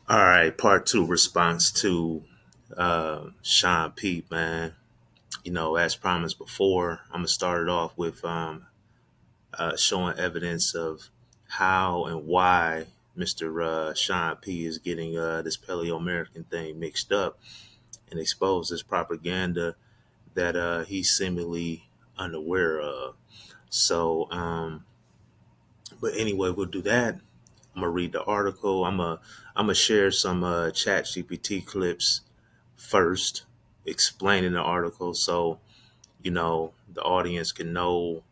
All right, part two response to Sean Pete, man. As promised before, I'm gonna start it off with showing evidence of how and why Mr. Sean P is getting this Paleo American thing mixed up and expose this propaganda that he's seemingly unaware of. So, but anyway, we'll do that. I'm gonna read the article. I'm gonna share some Chat GPT clips first, explaining the article, so the audience can know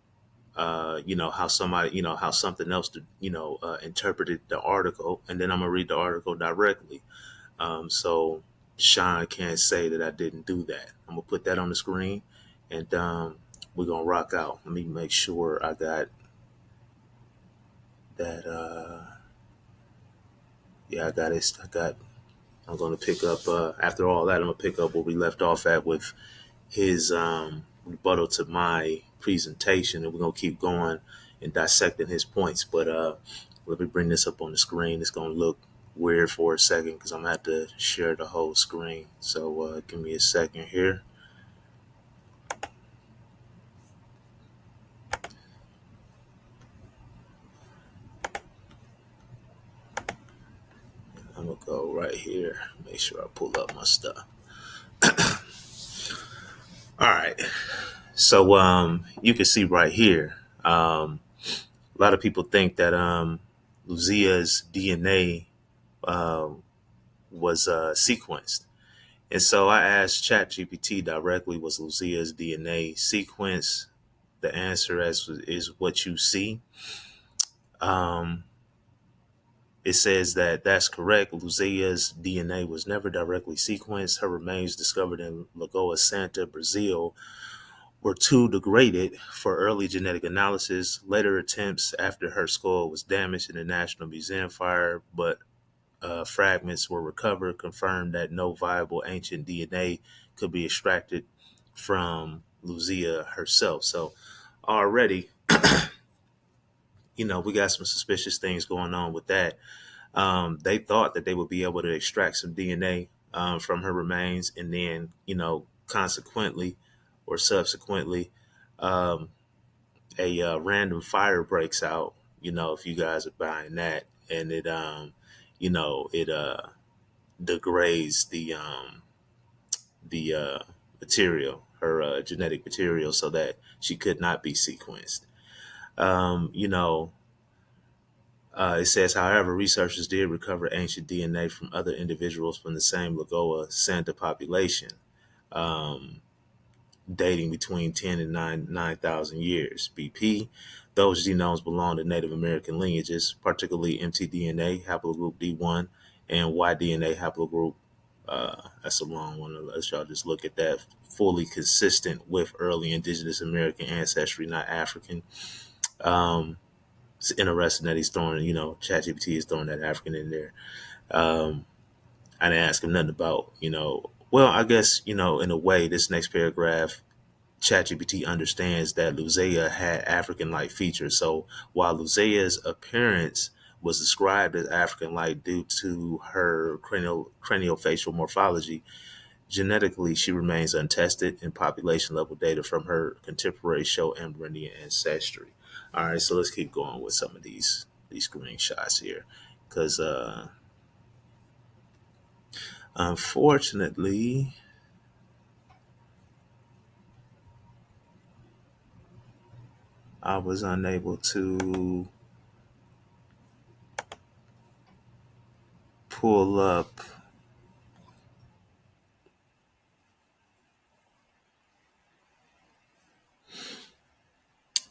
how somebody how something else interpreted the article, and then I'm gonna read the article directly. So Sean can't say that I didn't do that. I'm gonna put that on the screen, and we're gonna rock out. Let me make sure I got that. Yeah, I got it. I'm gonna pick up after all that. I'm gonna pick up where we left off at with his rebuttal to my presentation, and we're gonna keep going and dissecting his points. But let me bring this up on the screen. It's gonna look weird for a second because I'm gonna have to share the whole screen. So give me a second here. I'm gonna go right here. Make sure I pull up my stuff. All right. So you can see right here. A lot of people think that Lucia's DNA uh, was sequenced. And so I asked ChatGPT directly, was Lucia's DNA sequenced? The answer is what you see. Um, it says that that's correct. Lucia's DNA was never directly sequenced. Her remains discovered in Lagoa Santa, Brazil, were too degraded for early genetic analysis. Later attempts after her skull was damaged in the National Museum fire, but fragments were recovered, confirmed that no viable ancient DNA could be extracted from Lucia herself. So already, we got some suspicious things going on with that. They thought that they would be able to extract some DNA from her remains, and then, consequently or subsequently, um, a random fire breaks out. If you guys are buying that, and it degrades the material, her genetic material, so that she could not be sequenced. Um, you know, it says, however, researchers did recover ancient DNA from other individuals from the same Lagoa Santa population, um, dating between 10 and 9,000 years BP. Those genomes belong to Native American lineages, particularly mtDNA haplogroup D1 and Y-DNA haplogroup. That's a long one. Let's y'all just look at that. Fully consistent with early indigenous American ancestry, not African. Um, it's interesting that he's throwing, ChatGPT is throwing that African in there. Um, I didn't ask him nothing about, well, I guess, in a way, this next paragraph, ChatGPT understands that Lucia had African-like features. So while Lucia's appearance was described as African-like due to her craniofacial morphology, genetically she remains untested, and population level data from her contemporaries show Amerindian ancestry. All right, so let's keep going with some of these screenshots here, because unfortunately, I was unable to pull up.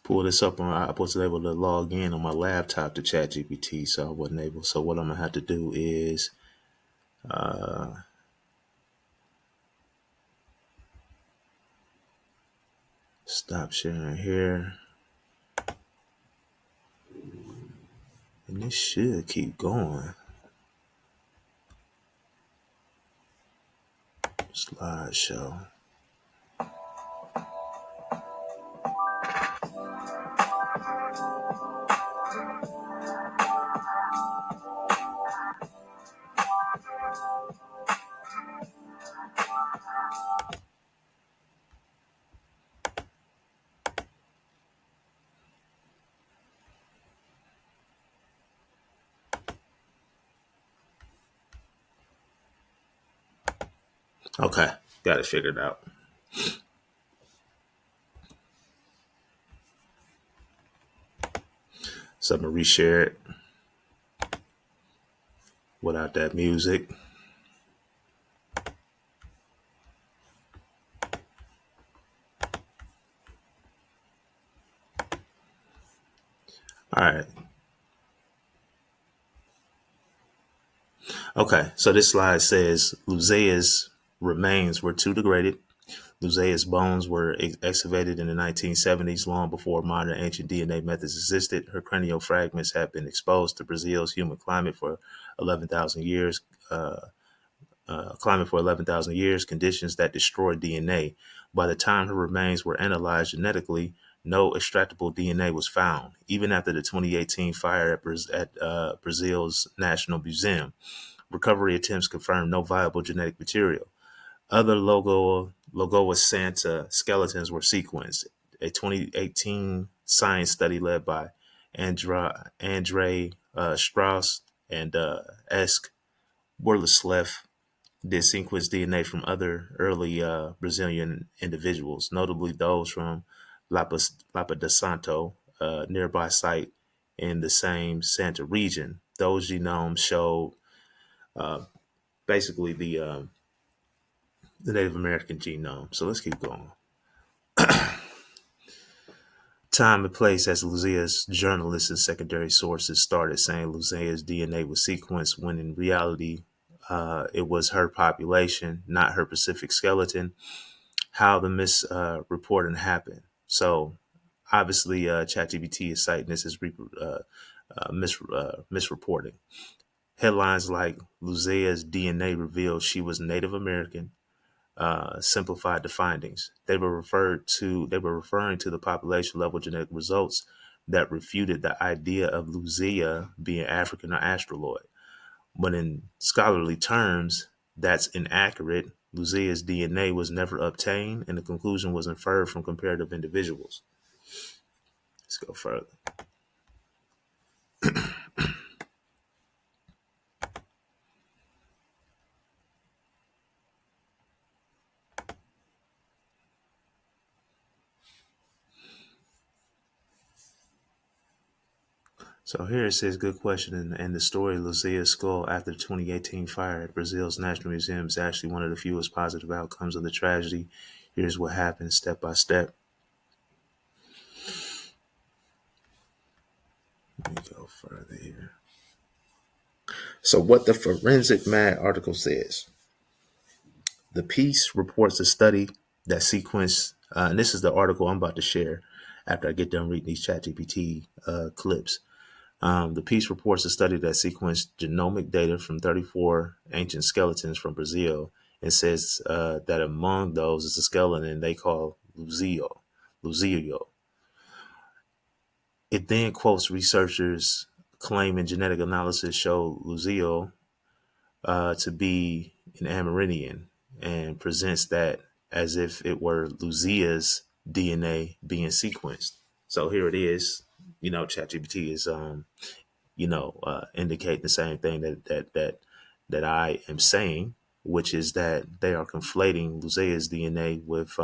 Pull this up on. I was able to log in on my laptop to ChatGPT, so I wasn't able. So what I'm gonna have to do is uh, stop sharing here, and this should keep going. Slideshow. Okay, got it figured out. So I'm gonna reshare it without that music. All right. Okay. So this slide says Luzia's remains were too degraded. Luzia's bones were excavated in the 1970s, long before modern ancient DNA methods existed. Her cranial fragments have been exposed to Brazil's humid climate for 11,000 years. Climate for 11,000 years, conditions that destroy DNA. By the time her remains were analyzed genetically, no extractable DNA was found, even after the 2018 fire at Brazil's National Museum. Recovery attempts confirmed no viable genetic material. Other Lagoa Santa skeletons were sequenced. A 2018 science study led by Andre Strauss and Esk Wurlislev did sequence DNA from other early Brazilian individuals, notably those from Lapa de Santo, a nearby site in the same Santa region. Those genomes showed uh, basically the Native American genome. So let's keep going. Time and place as Luzia's journalists and secondary sources started saying Luzia's DNA was sequenced when in reality it was her population, not her Pacific skeleton. How the misreporting happened. So obviously, ChatGPT is citing this as misreporting. Headlines like Luzia's DNA revealed she was Native American simplified the findings. They were referring to the population level genetic results that refuted the idea of Luzia being African or Australoid. But in scholarly terms, that's inaccurate. Luzia's DNA was never obtained, and the conclusion was inferred from comparative individuals. Let's go further. So here it says, good question. And the story of Luzia's skull after the 2018 fire at Brazil's National Museum is actually one of the fewest positive outcomes of the tragedy. Here's what happened step by step. Let me go further here. So, what the Forensic Mad article says, the piece reports a study that sequenced, and this is the article I'm about to share after I get done reading these ChatGPT clips. The piece reports a study that sequenced genomic data from 34 ancient skeletons from Brazil and says that among those is a skeleton they call Luzio. It then quotes researchers claiming genetic analysis showed Luzio to be an Amerindian and presents that as if it were Luzia's DNA being sequenced. So here it is. ChatGPT is indicate the same thing that I am saying, which is that they are conflating Luzia's DNA with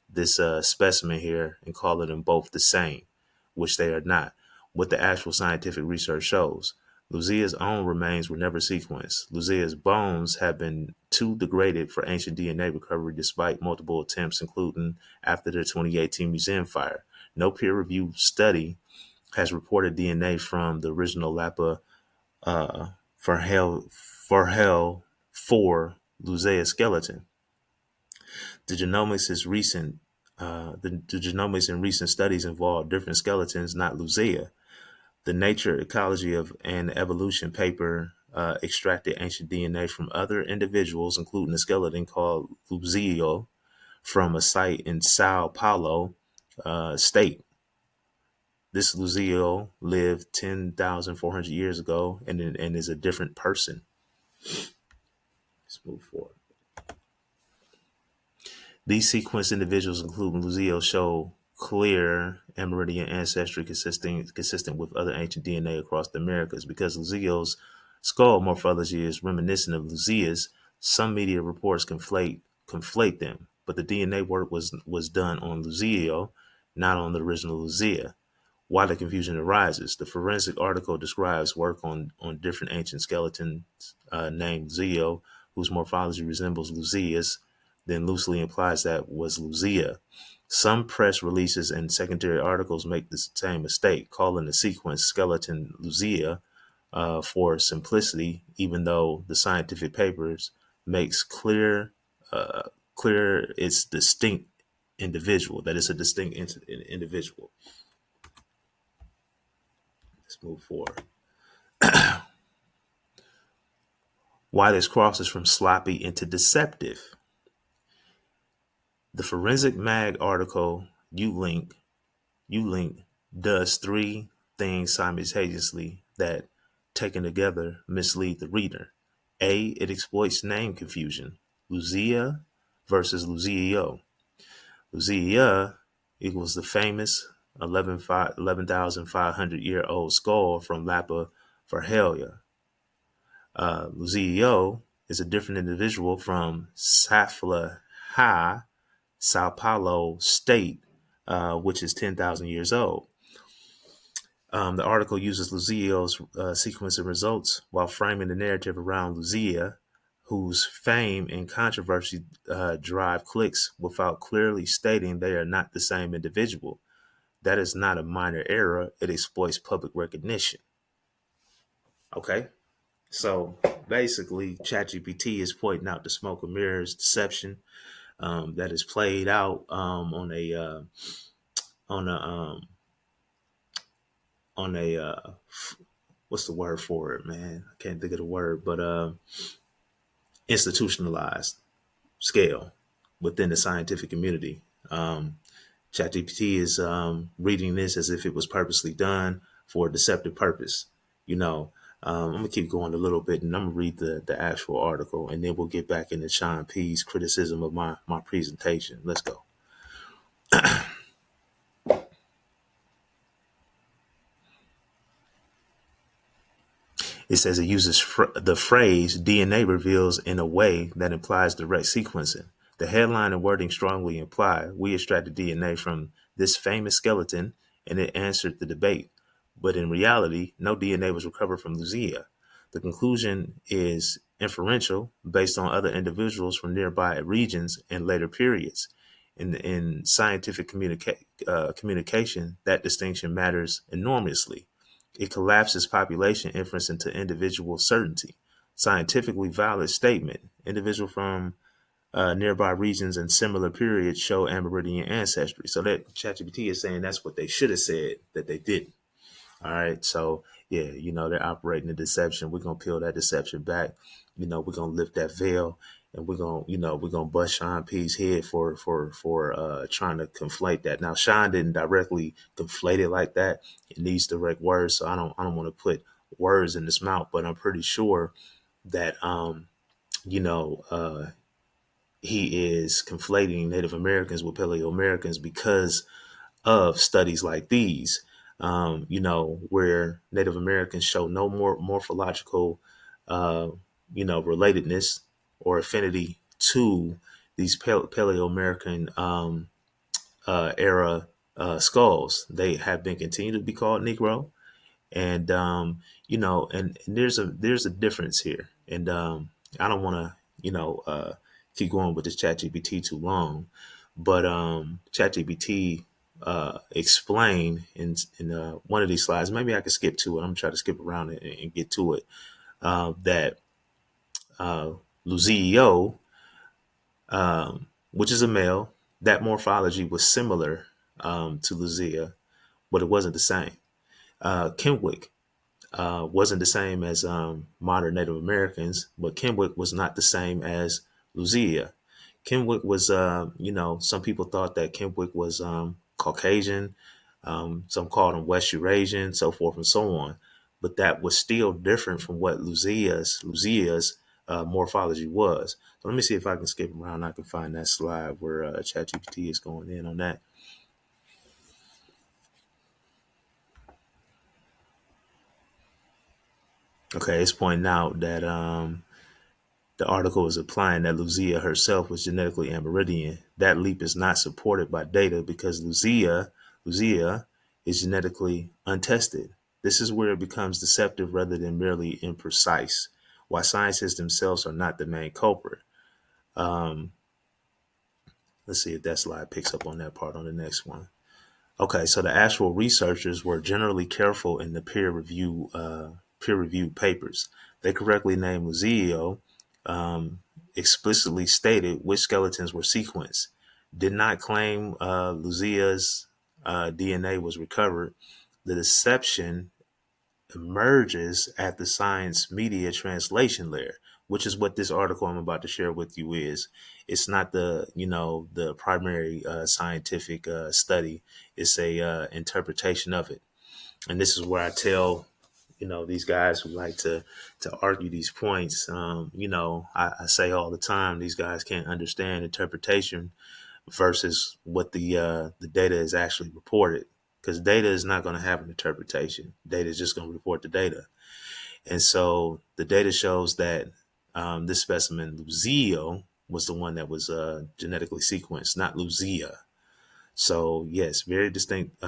this specimen here and calling them both the same, which they are not. What the actual scientific research shows. Luzia's own remains were never sequenced. Luzia's bones have been too degraded for ancient DNA recovery despite multiple attempts, including after the 2018 museum fire. No peer-reviewed study has reported DNA from the original Lapa Farhel 4 Luzea skeleton. The genomics is recent. The genomics in recent studies involve different skeletons, not Luzea. The Nature Ecology of an Evolution paper extracted ancient DNA from other individuals, including a skeleton called Luzio from a site in Sao Paulo state. This Luzio lived 10,400 years ago and is a different person. Let's move forward. These sequenced individuals, including Luzio, show clear Amerindian ancestry consistent with other ancient DNA across the Americas. Because Luzio's skull morphology is reminiscent of Luzia's, Some media reports conflate them, but the DNA work was done on Luzio, not on the original Luzia. Why the confusion arises? The forensic article describes work on different ancient skeletons named Zio, whose morphology resembles Luzia's, then loosely implies that was Luzia. Some press releases and secondary articles make the same mistake, calling the sequence skeleton Luzia for simplicity, even though the scientific papers makes uh, clear it's distinct individual, that it's a distinct individual. Let's move forward. Why this crosses from sloppy into deceptive. The Forensic Mag article you link does three things simultaneously that, taken together, mislead the reader. A, it exploits name confusion. Luzia versus Luzio. Luzia equals the famous 11,500-year-old skull from Lapa Verhelia. Luzio is a different individual from Safla, Sao Paulo state, which is 10,000 years old. The article uses Luzio's sequence of results while framing the narrative around Luzia, whose fame and controversy drive clicks without clearly stating they are not the same individual. That is not a minor error. It exploits public recognition. Okay. So basically, ChatGPT is pointing out the smoke and mirrors deception that is played out on a on a what's the word for it, man? I can't think of the word, but institutionalized scale within the scientific community. ChatGPT is reading this as if it was purposely done for a deceptive purpose. You know, I'm gonna keep going a little bit, and I'm gonna read the actual article, and then we'll get back into Shawn P's criticism of my presentation. Let's go. It says it uses the phrase DNA reveals in a way that implies direct sequencing. The headline and wording strongly imply we extracted DNA from this famous skeleton and it answered the debate. But in reality, no DNA was recovered from Luzia. The conclusion is inferential based on other individuals from nearby regions and later periods. In scientific communication, that distinction matters enormously. It collapses population inference into individual certainty. Scientifically valid statement. Individual from nearby regions and similar periods show Amerindian ancestry. So that ChatGPT is saying that's what they should have said that they didn't. All right. So yeah, they're operating the deception. We're gonna peel that deception back. We're gonna lift that veil and we're gonna bust Shawn P's head for trying to conflate that. Now Shawn didn't directly conflate it like that. It needs direct words. So I don't want to put words in his mouth, but I'm pretty sure that you know, uh he is conflating Native Americans with Paleo Americans because of studies like these, where Native Americans show no more morphological, uh, relatedness or affinity to these Paleo American era skulls. They have been continued to be called Negro, and and there's a difference here, and I don't want to keep going with this ChatGPT too long, but ChatGPT explained in one of these slides. Maybe I could skip to it. I'm gonna try to skip around it and get to it. That Luzio, which is a male, that morphology was similar to Luzia, but it wasn't the same. Kenwick wasn't the same as modern Native Americans, but Kenwick was not the same as Luzia. Kenwick was, some people thought that Kenwick was Caucasian, some called him West Eurasian, so forth and so on. But that was still different from what Luzia's morphology was. So let me see if I can skip around. I can find that slide where ChatGPT is going in on that. Okay, it's pointing out that The article is implying that Lucia herself was genetically Amerindian. That leap is not supported by data because Lucia is genetically untested. This is where it becomes deceptive rather than merely imprecise. Why scientists themselves are not the main culprit. Um, let's see if that slide picks up on that part on the next one. Okay, so the actual researchers were generally careful in the peer reviewed papers. They correctly named Luzio, um, explicitly stated which skeletons were sequenced, did not claim Luzia's DNA was recovered. The deception emerges at the science media translation layer, which is what this article I'm about to share with you is. It's not the primary scientific study. It's a interpretation of it, and this is where I tell these guys who like to argue these points. I say all the time these guys can't understand interpretation versus what the data is actually reported, because data is not going to have an interpretation. Data is just going to report the data. And so the data shows that this specimen, Luzio, was the one that was genetically sequenced, not Lucia. So, yes, very distinct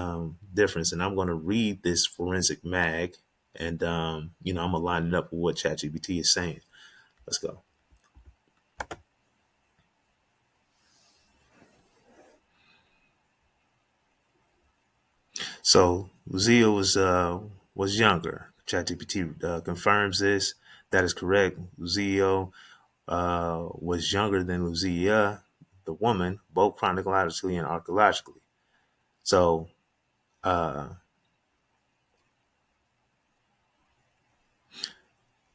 difference. And I'm going to read this forensic mag and, I'm going to line it up with what ChatGPT is saying. Let's go. So Luzio was younger. ChatGPT confirms this. That is correct. Luzio was younger than Lucia, the woman, both chronologically and archaeologically. So uh,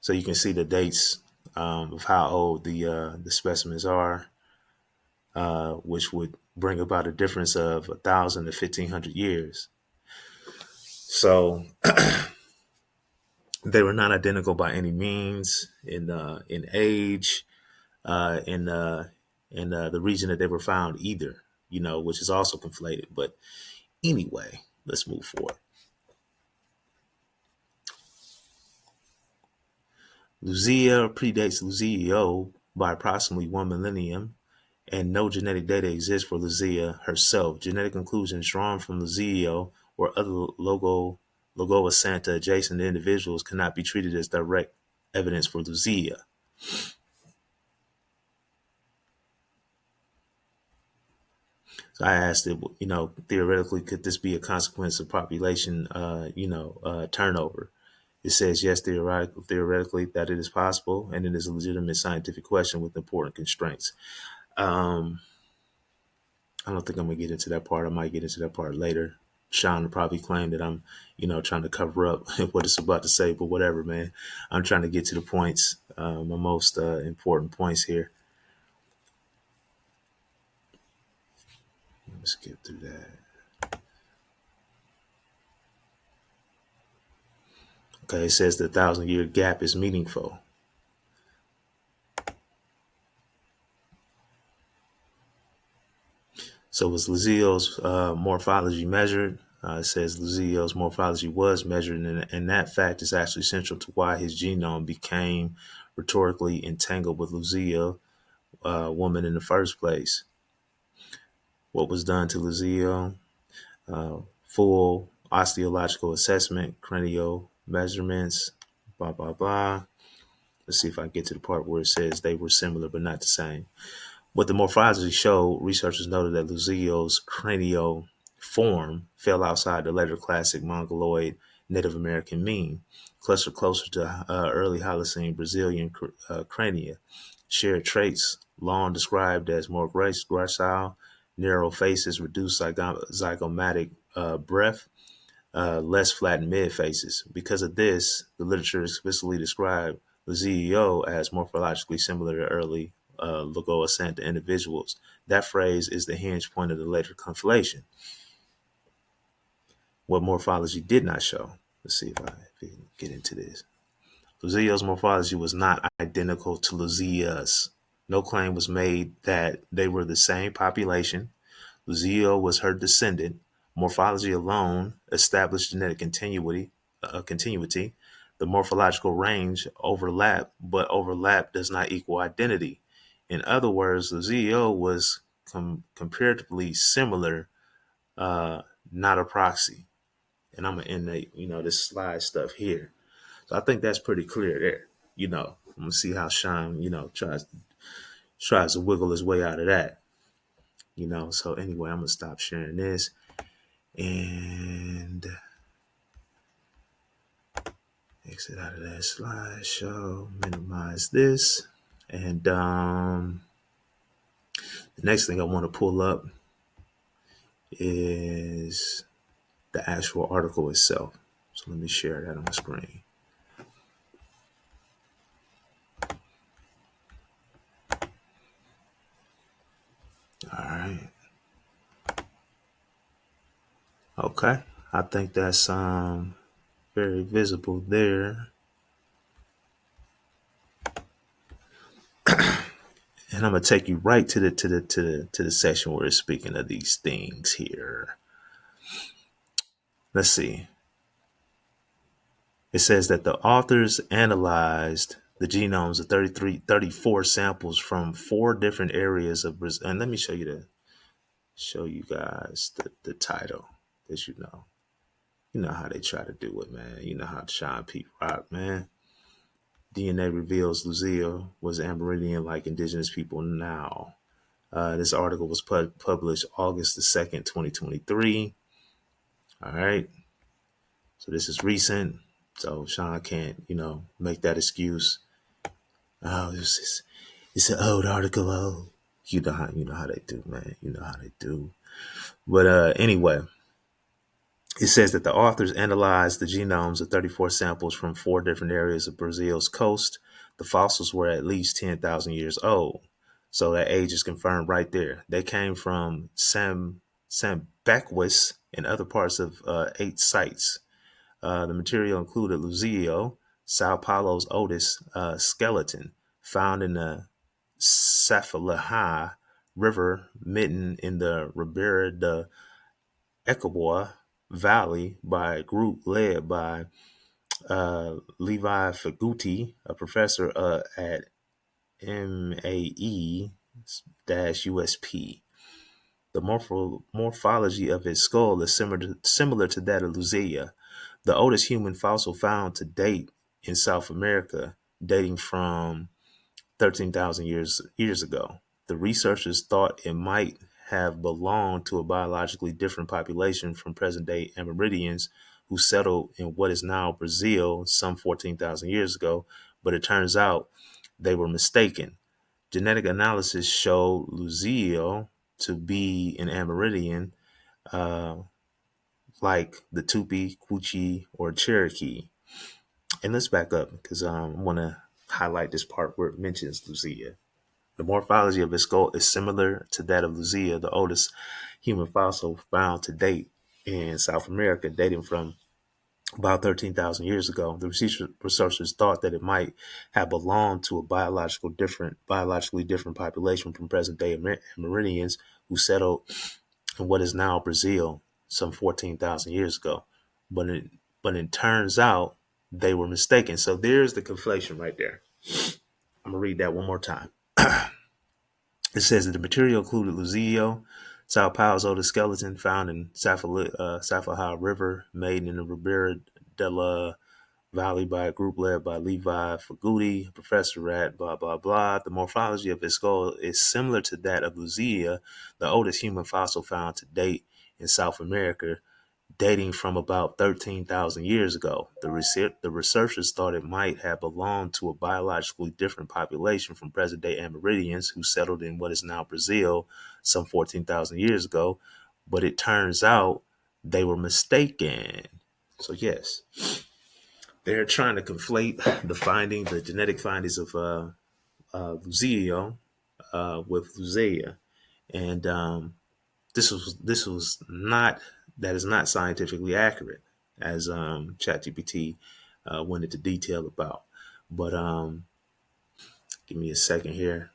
so you can see the dates of how old the specimens are, which would bring about a difference of 1,000 to 1,500 years. So they were not identical by any means in age, in the region that they were found either, which is also conflated. But anyway, let's move forward. Lucia predates Luzio by approximately 1 millennium, and no genetic data exists for Lucia herself. Genetic conclusions drawn from Luzio or other Lagoa Santa adjacent individuals cannot be treated as direct evidence for Lucia. So I asked it, theoretically, could this be a consequence of population, turnover? It says yes, theoretically, that it is possible, and it is a legitimate scientific question with important constraints. Um, I don't think I'm gonna get into that part. I might get into that part later. Shawn will probably claim that I'm, trying to cover up what it's about to say, but whatever, man. I'm trying to get to the points, my most important points here. Let's get through that. Okay, it says the 1,000-year gap is meaningful. So was Luzio's morphology measured? It says Luzio's morphology was measured, and that fact is actually central to why his genome became rhetorically entangled with Luzio, woman, in the first place. What was done to Luzio? Full osteological assessment, cranial measurements, blah, blah, blah. Let's see if I can get to the part where it says they were similar but not the same. What the morphology showed, researchers noted that Luzio's cranial form fell outside the later classic Mongoloid Native American mean, clustered closer to early Holocene Brazilian crania. Shared traits, long described as more gracile, narrow faces, reduced zygomatic breadth, less flattened mid faces. Because of this, the literature explicitly described Luzio as morphologically similar to early Lagoa Santa individuals. That phrase is the hinge point of the later conflation. What morphology did not show. Let's see if I can get into this. Luzio's morphology was not identical to Luzia's. No claim was made that they were the same population. Luzio was her descendant. Morphology alone established genetic continuity. The morphological range overlap, but overlap does not equal identity. In other words, Luzio was comparatively similar, uh, not a proxy. And I'm gonna end this slide stuff here. So I think that's pretty clear there. I'm gonna see how Shawn, tries to wiggle his way out of that. So anyway, I'm gonna stop sharing this and exit out of that slideshow, minimize this. And the next thing I want to pull up is the actual article itself. So let me share that on the screen. All right. Okay. I think that's very visible there. And I'm gonna take you right to the section where it's speaking of these things here. Let's see. It says that the authors analyzed the genomes of 34 samples from 4 different areas of Brazil. And let me show you guys the title, because you know how they try to do it, man. You know how Shawn Pete rock, man. DNA reveals Luzia was Amerindian like indigenous people now. This article was published August the 2nd, 2023. All right. So this is recent. So Shawn can't, make that excuse. Oh, it's an old article. Oh, you know how they do, man. You know how they do. But anyway, it says that the authors analyzed the genomes of 34 samples from 4 different areas of Brazil's coast. The fossils were at least 10,000 years old. So that age is confirmed right there. They came from Sambaquis and other parts of 8 sites. The material included Luzio, Sao Paulo's oldest skeleton, found in the Safalaha River mitten in the Ribeira de Ecuador Valley by a group led by Levi Faguti, a professor at MAE-USP. The morphology of its skull is similar to that of Luzia, the oldest human fossil found to date in South America, dating from 13,000 years ago. The researchers thought it might have belonged to a biologically different population from present-day Amerindians who settled in what is now Brazil some 14,000 years ago, but it turns out they were mistaken. Genetic analysis showed Luzio to be an Amerindian, uh, like the Tupi, Kuchi, or Cherokee. And let's back up because I want to highlight this part where it mentions Luzia. The morphology of its skull is similar to that of Luzia, the oldest human fossil found to date in South America, dating from about 13,000 years ago. The researchers thought that it might have belonged to a biologically different population from present-day Amerindians who settled in what is now Brazil some 14,000 years ago. But it turns out they were mistaken. So there's the conflation right there. I'm going to read that one more time. It says that the material included Luzio, Sao Paulo's oldest skeleton found in Safaha River, made in the Ribeira de la Valley by a group led by Levi Faguti, a professor at blah, blah, blah. The morphology of its skull is similar to that of Luzia, the oldest human fossil found to date in South America, dating from about 13,000 years ago. The researchers thought it might have belonged to a biologically different population from present-day Amerindians who settled in what is now Brazil some 14,000 years ago, but it turns out they were mistaken. So yes, they're trying to conflate the genetic findings of Luzio with Luzia, and this was not that is not scientifically accurate, as ChatGPT went into detail about. But give me a second here.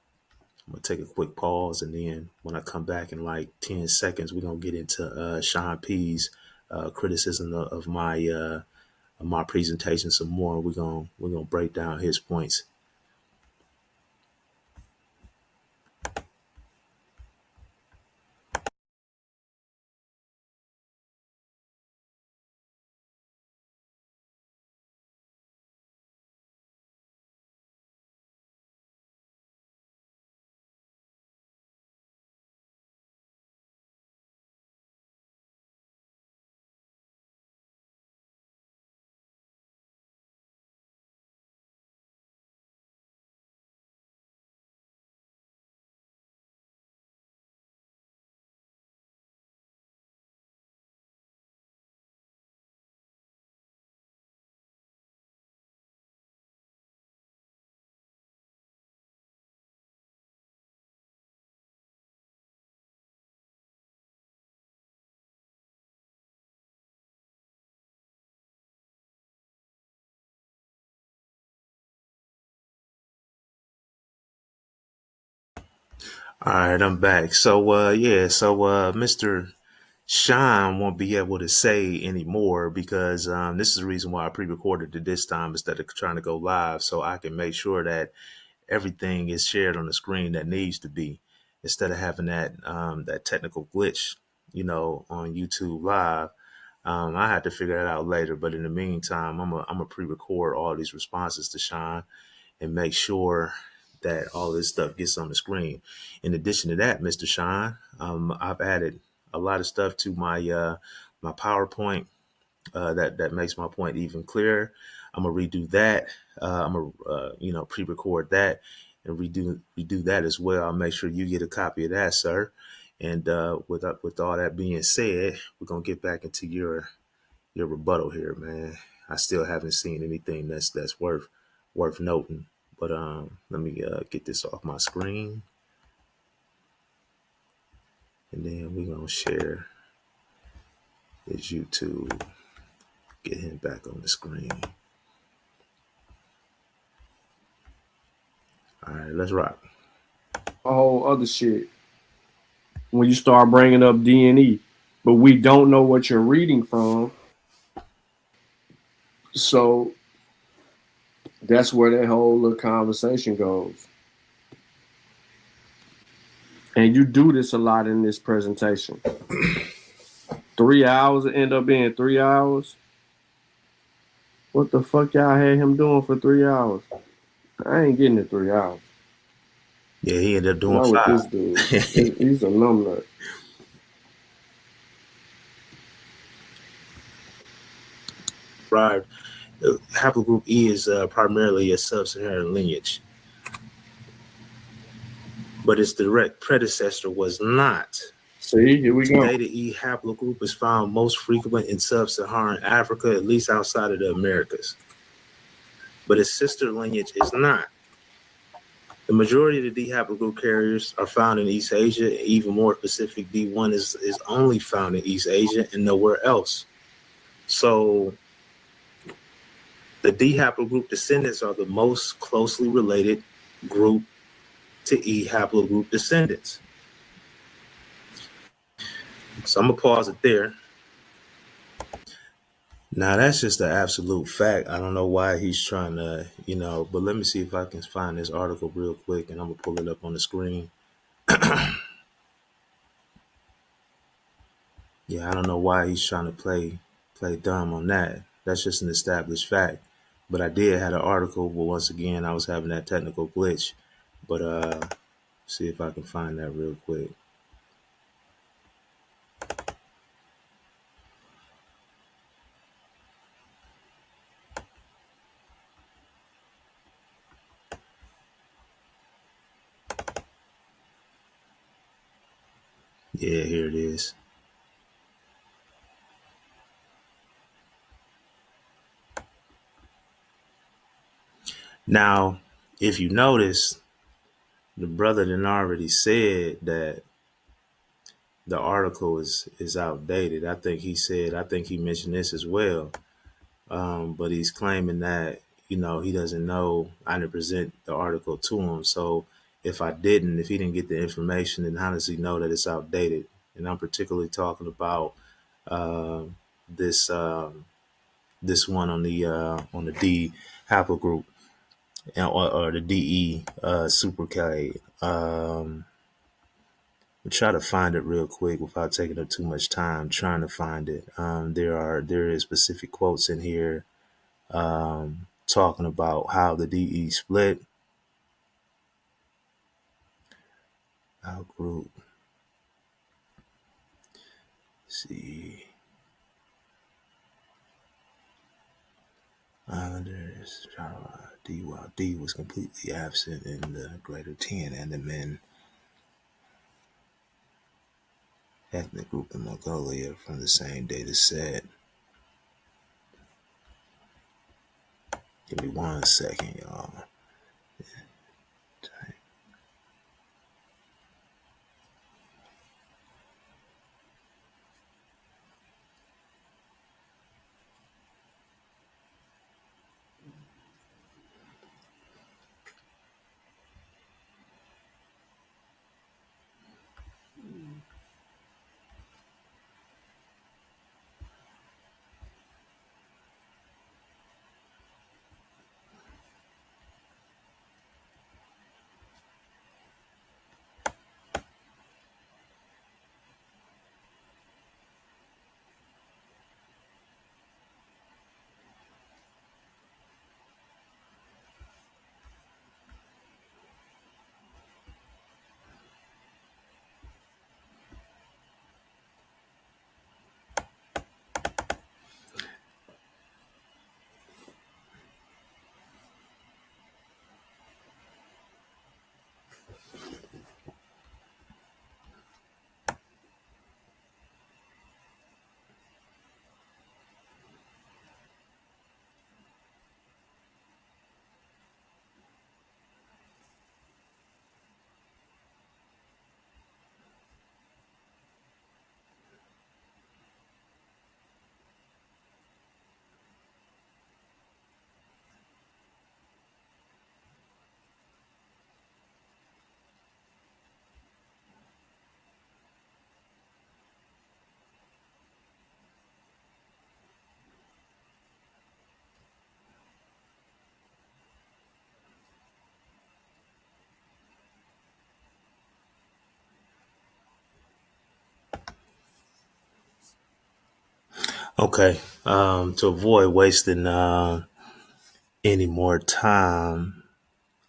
I'm gonna take a quick pause, and then when I come back in like 10 seconds, we're gonna get into Shawn P's criticism of my my presentation some more. We're gonna break down his points. All right, I'm back. So Mr. Shawn won't be able to say anymore because this is the reason why I pre-recorded it this time instead of trying to go live, so I can make sure that everything is shared on the screen that needs to be, instead of having that technical glitch, on YouTube Live. I had to figure that out later, but in the meantime, I'm a pre-record all these responses to Sean and make sure that all this stuff gets on the screen. In addition to that, Mr. Sean, I've added a lot of stuff to my PowerPoint that makes my point even clearer. I'm gonna redo that. I'm gonna pre-record that and redo that as well. I'll make sure you get a copy of that, sir. And with all that being said, we're gonna get back into your rebuttal here, man. I still haven't seen anything that's worth noting. But let me get this off my screen, and then we're gonna share this YouTube. Get him back on the screen. All right, let's rock. A whole other shit when you start bringing up D&E, but we don't know what you're reading from. So that's where that whole little conversation goes. And you do this a lot in this presentation. 3 hours, it end up being 3 hours. What the fuck y'all had him doing for 3 hours? I ain't getting it 3 hours. Yeah, he ended up doing Not with five. this dude. He's a numbnut. Right. Haplogroup E is primarily a sub-Saharan lineage, but its direct predecessor was not. See, here we go. Today, the E haplogroup is found most frequent in sub-Saharan Africa, at least outside of the Americas. But its sister lineage is not. The majority of the D haplogroup carriers are found in East Asia. Even more specific, D1 is only found in East Asia and nowhere else. So the D haplogroup descendants are the most closely related group to E haplogroup descendants. So I'm gonna pause it there. Now that's just the absolute fact. I don't know why he's trying to, but let me see if I can find this article real quick and I'm gonna pull it up on the screen. Yeah, I don't know why he's trying to play dumb on that. That's just an established fact. But I did have an article, but once again I was having that technical glitch. But see if I can find that real quick. Yeah, here it is. Now, if you notice, the brother then already said that the article is outdated. I think he mentioned this as well. But he's claiming that, he doesn't know I didn't present the article to him. So if he didn't get the information, then how does he know that it's outdated? And I'm particularly talking about uh, this This one on the D haplogroup or the DE super K. We'll try to find it real quick without taking up too much time trying to find it. There is specific quotes in here talking about how the DE split out group. See, Islanders D while D was completely absent in the greater 10 and the men ethnic group in Mongolia from the same data set. Give me 1 second, y'all. Okay. To avoid wasting any more time,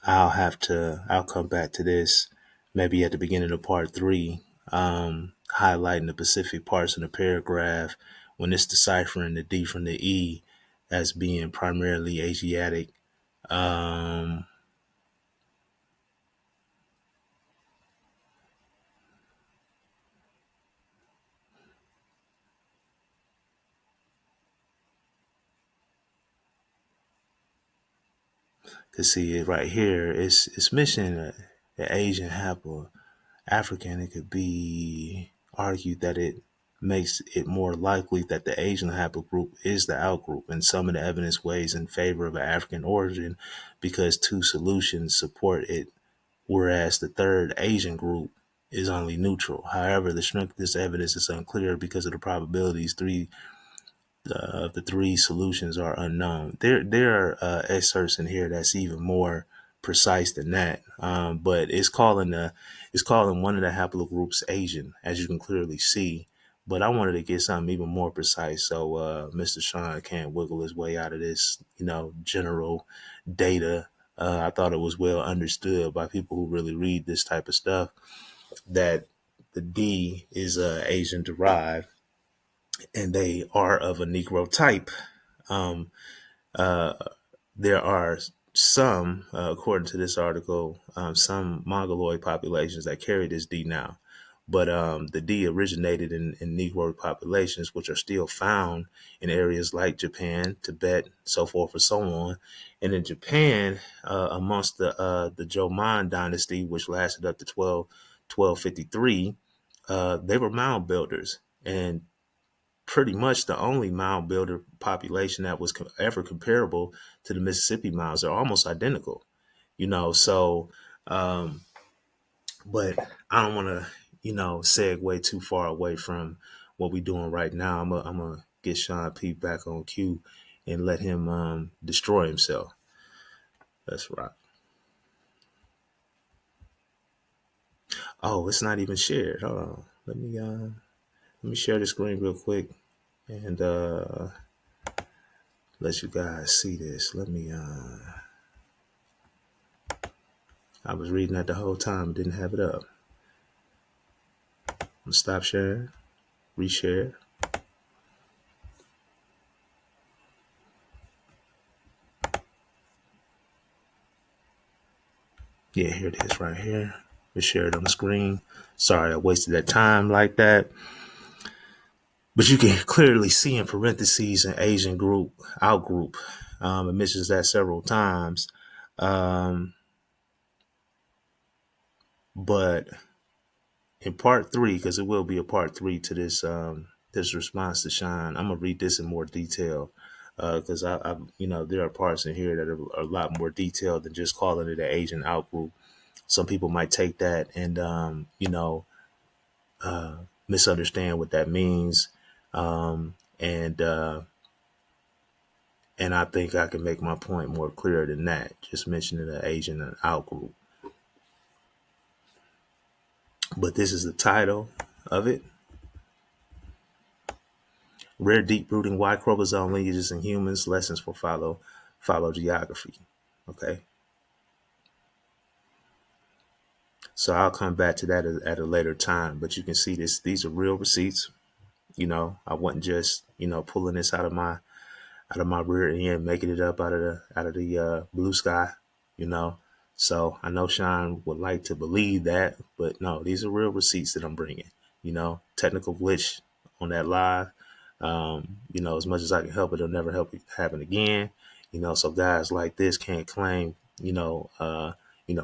I'll come back to this maybe at the beginning of part three, highlighting the specific parts in the paragraph when it's deciphering the D from the E as being primarily Asiatic. Um, Cause see it right here, it's mentioning the Asian haplo African. It could be argued that it makes it more likely that the Asian haplogroup is the outgroup, and some of the evidence weighs in favor of an African origin because two solutions support it, whereas the third Asian group is only neutral. However, the strength of this evidence is unclear because of the probabilities three of the three solutions are unknown. There are excerpts in here that's even more precise than that, but it's calling one of the haplogroups Asian, as you can clearly see. But I wanted to get something even more precise, so Mr. Shawn can't wiggle his way out of this, general data. I thought it was well understood by people who really read this type of stuff that the D is Asian derived and they are of a Negro type. Um, uh, there are some, according to this article, some Mongoloid populations that carry this D now. But the D originated in Negro populations, which are still found in areas like Japan, Tibet, so forth and so on. And in Japan, amongst the Jomon dynasty, which lasted up to 1253, they were mound builders. And pretty much the only mound builder population that was ever comparable to the Mississippi mounds. They're almost identical, So, um, but I don't want to, segue too far away from what we're doing right now. I'm gonna get Sean P back on cue and let him destroy himself. That's right. Oh, it's not even shared. Hold on. Let me share the screen real quick and let you guys see this. I was reading that the whole time, didn't have it up. I'm gonna stop sharing, reshare. Yeah, here it is right here. Just share it on the screen. Sorry I wasted that time like that. But you can clearly see in parentheses an Asian group, out group. It mentions that several times. Um, but in part three, because it will be a part three to this response to Shawn, I'm gonna read this in more detail because there are parts in here that are a lot more detailed than just calling it an Asian out group. Some people might take that and misunderstand what that means, and I think I can make my point more clear than that. Just mentioning an Asian and out group, but this is the title of it: Rare Deep Rooting Y Chromosome Lineages in Humans, Lessons for Follow Geography. Okay. So I'll come back to that at a later time, but you can see this. These are real receipts. I wasn't just, pulling this out of my rear end, making it up out of the blue sky, you know. So I know Shawn would like to believe that, but no, these are real receipts that I'm bringing. Technical glitch on that live. As much as I can help it, it'll never help it happen again. So guys like this can't claim,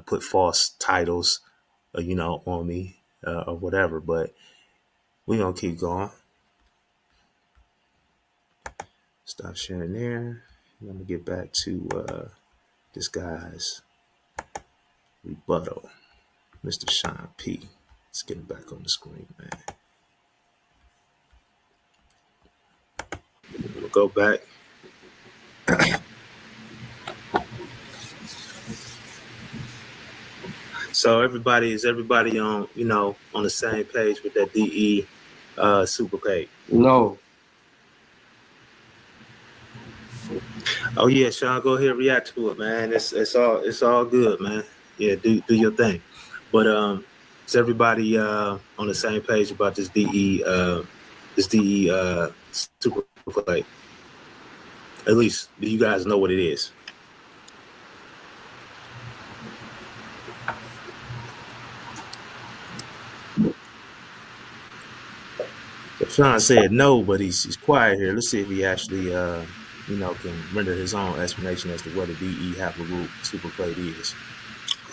put false titles, on me or whatever. But we're gonna keep going. Stop sharing there. I'm gonna get back to this guy's rebuttal, Mr. Shawn P. Let's get him back on the screen, man. We'll go back. So everybody on on the same page with that DE super page. No. Oh yeah, Shawn, go ahead, react to it, man. It's all good, man. Yeah, do your thing. But is everybody on the same page about this DE super play? At least you guys know what it is. So Shawn said no, but he's quiet here. Let's see if he actually can render his own explanation as to what a DE haplogroup superplate is.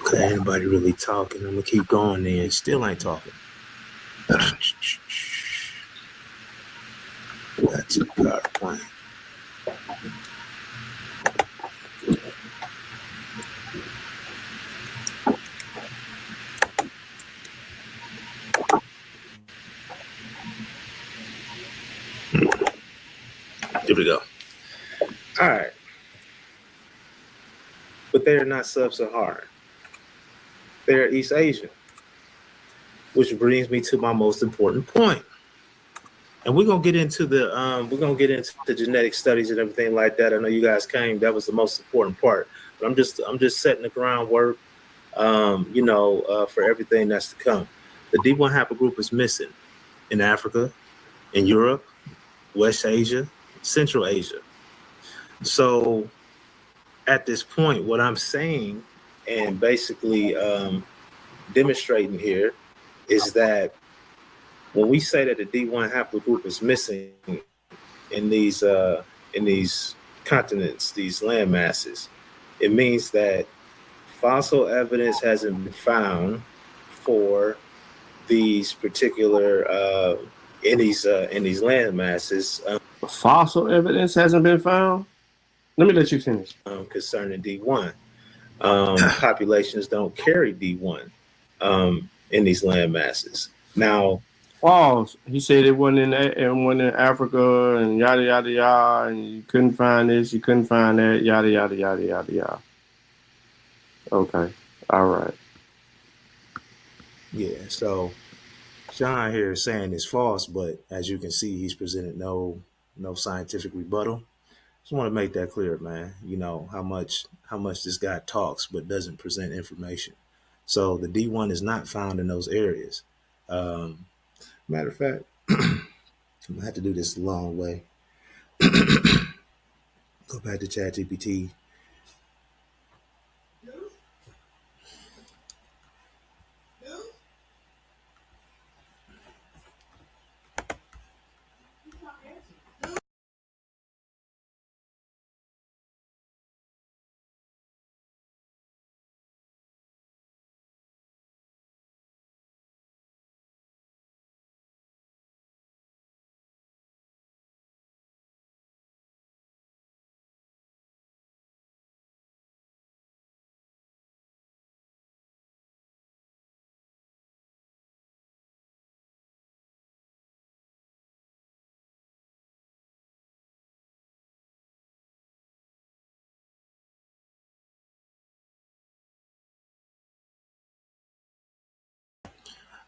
Okay, anybody really talking? I'm gonna keep going then. Still ain't talking. That's a PowerPoint. Here we go. All right. But they are not sub-Saharan. They're East Asian, which brings me to my most important point. And we're gonna get into the genetic studies and everything like that. I know you guys came. That was the most important part. But I'm just setting the groundwork, for everything that's to come. The D1 haplogroup is missing in Africa, in Europe, West Asia, Central Asia. So at this point, what I'm saying and basically demonstrating here is that when we say that the D1 haplogroup is missing in these continents, these land masses, it means that fossil evidence hasn't been found for these particular in these land masses Fossil evidence hasn't been found. Let me let you finish. concerning D1. Populations don't carry D1 in these land masses. Now, False. He said it wasn't it wasn't in Africa and yada yada yada, and you couldn't find this, you couldn't find that, yada yada yada yada yada. Okay, all right. Yeah. So Shawn here is saying it's false, but as you can see, he's presented no scientific rebuttal. Just want to make that clear, man. You know how much this guy talks but doesn't present information. So the D1 is not found in those areas. Um, Matter of fact, I'm gonna have to do this the long way. Go back to ChatGPT.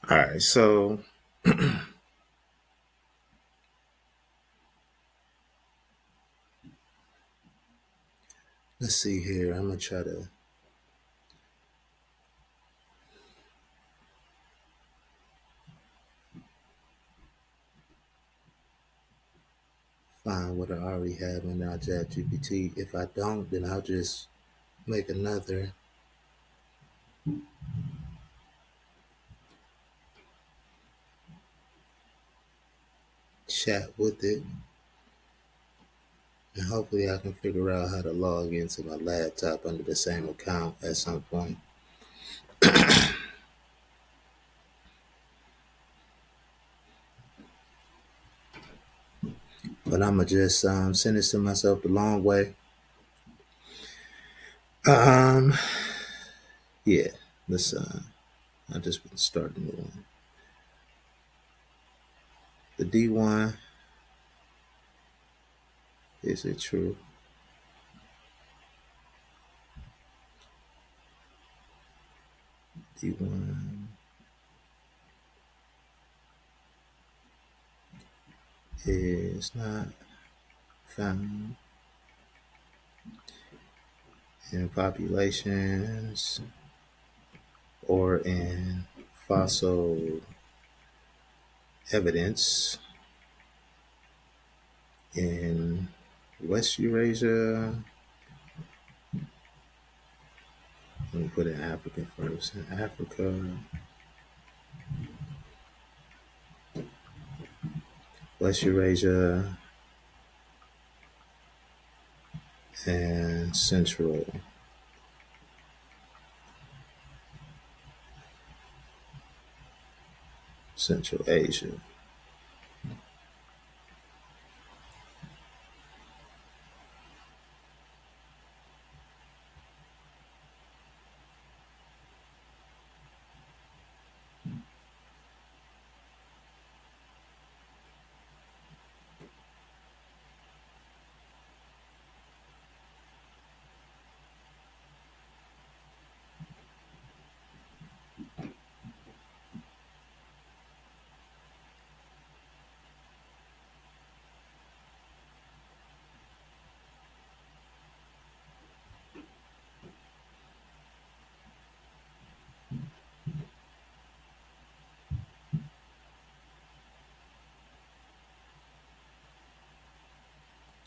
All right, so let's see here. I'm gonna try to find what I already have in our ChatGPT. If I don't, then I'll just make another chat with it, and hopefully I can figure out how to log into my laptop under the same account at some point. But I'm gonna just send this to myself the long way. Um, yeah. Let's. I just start a new one. The D1, is it true? D1 is not found in populations or in fossil evidence in West Eurasia. Let me put in Africa first. In Africa, West Eurasia, and Central Asia.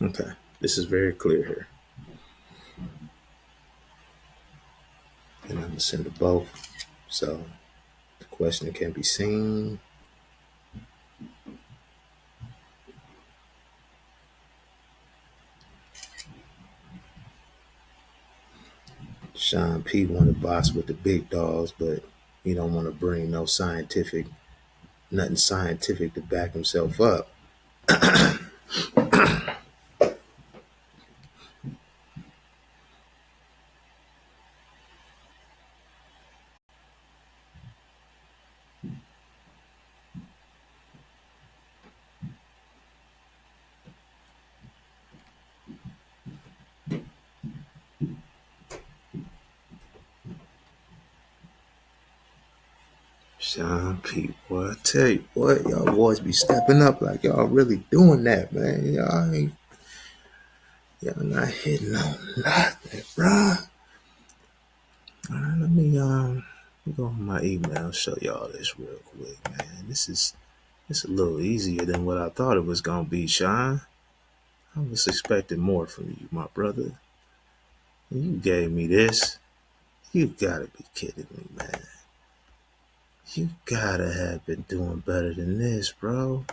Okay, this is very clear here. And I'm gonna send it both. So the question can be seen. Sean P want to box with the big dogs, but he don't want to bring nothing scientific to back himself up. Sean Pete, boy, I tell you what, y'all boys be stepping up like y'all really doing that, man. Y'all not hitting on nothing, bruh. All right, let me go on my email and show y'all this real quick, man. It's a little easier than what I thought it was gonna be, Sean. I was expecting more from you, my brother. You gave me this. You gotta be kidding me, man. You gotta have been doing better than this, bro.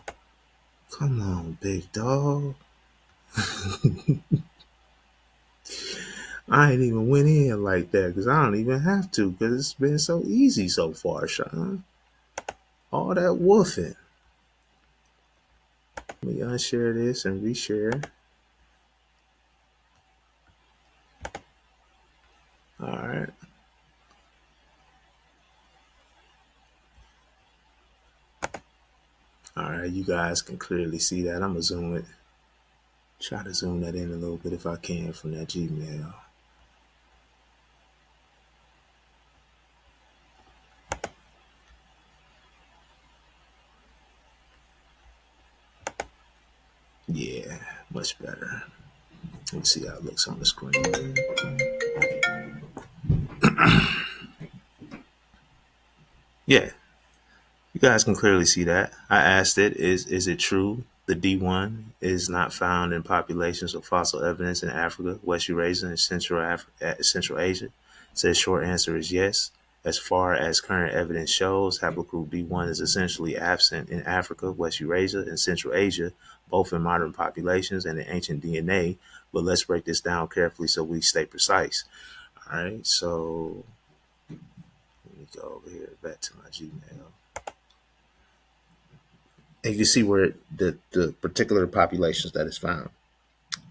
Come on, big dog. I ain't even went in like that because I don't even have to because it's been so easy so far, Sean. All that woofing. Let me unshare this and reshare. All right. All right. You guys can clearly see that. I'm going to zoom it. Try to zoom that in a little bit if I can from that Gmail. Yeah, much better. Let's see how it looks on the screen. Yeah, you guys can clearly see that. I asked it, is it true the D1 is not found in populations of fossil evidence in Africa, West Eurasia, and Central Asia? It says short answer is yes. As far as current evidence shows, haplogroup D1 is essentially absent in Africa, West Eurasia, and Central Asia, both in modern populations and in ancient DNA. But let's break this down carefully so we stay precise. All right, so let me go over here back to my Gmail. And you can see where the particular populations that is found.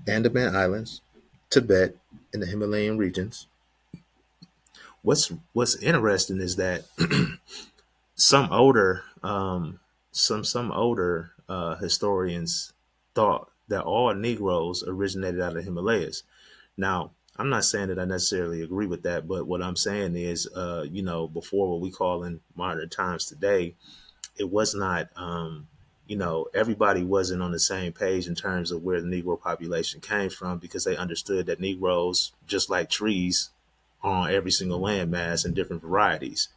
Andaman Islands, Tibet, and the Himalayan regions. What's interesting is that some older some older historians thought that all Negroes originated out of the Himalayas. Now, I'm not saying that I necessarily agree with that, but what I'm saying is, before what we call in modern times today, it was not everybody wasn't on the same page in terms of where the Negro population came from because they understood that Negroes, just like trees, are on every single landmass in different varieties.